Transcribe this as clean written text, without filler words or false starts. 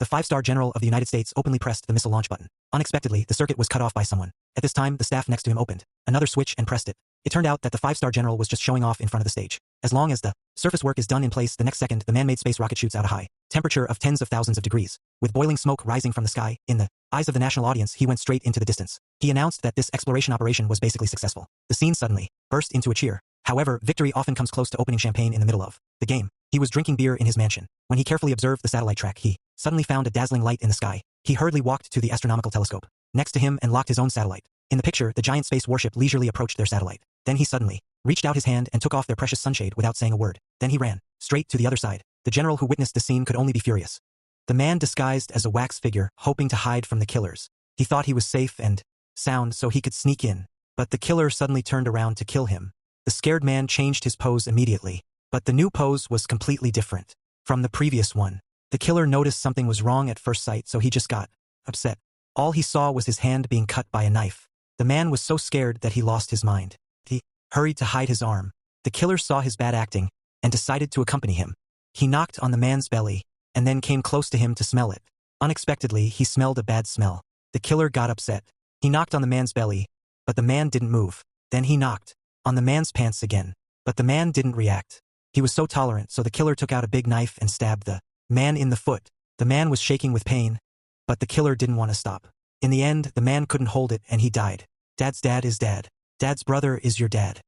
The five-star general of the United States openly pressed the missile launch button. Unexpectedly, the circuit was cut off by someone. At this time, the staff next to him opened another switch and pressed it. It turned out that the five-star general was just showing off in front of the stage. As long as the surface work is done in place, the next second the man-made space rocket shoots out a high temperature of tens of thousands of degrees. With boiling smoke rising from the sky, in the eyes of the national audience, he went straight into the distance. He announced that this exploration operation was basically successful. The scene suddenly burst into a cheer. However, victory often comes close to opening champagne in the middle of the game. He was drinking beer in his mansion. When he carefully observed the satellite track, he suddenly found a dazzling light in the sky. He hurriedly walked to the astronomical telescope next to him and locked his own satellite. In the picture, the giant space warship leisurely approached their satellite. Then he suddenly reached out his hand and took off their precious sunshade without saying a word. Then he ran straight to the other side. The general who witnessed the scene could only be furious. The man disguised as a wax figure, hoping to hide from the killers. He thought he was safe and sound so he could sneak in. But the killer suddenly turned around to kill him. The scared man changed his pose immediately. But the new pose was completely different from the previous one. The killer noticed something was wrong at first sight, so he just got upset. All he saw was his hand being cut by a knife. The man was so scared that he lost his mind. He hurried to hide his arm. The killer saw his bad acting and decided to accompany him. He knocked on the man's belly and then came close to him to smell it. Unexpectedly, he smelled a bad smell. The killer got upset. He knocked on the man's belly, but the man didn't move. Then he knocked on the man's pants again, but the man didn't react. He was so tolerant, so the killer took out a big knife and stabbed the man in the foot. The man was shaking with pain, but the killer didn't want to stop. In the end, the man couldn't hold it and he died. Dad's dad is dad. Dad's brother is your dad.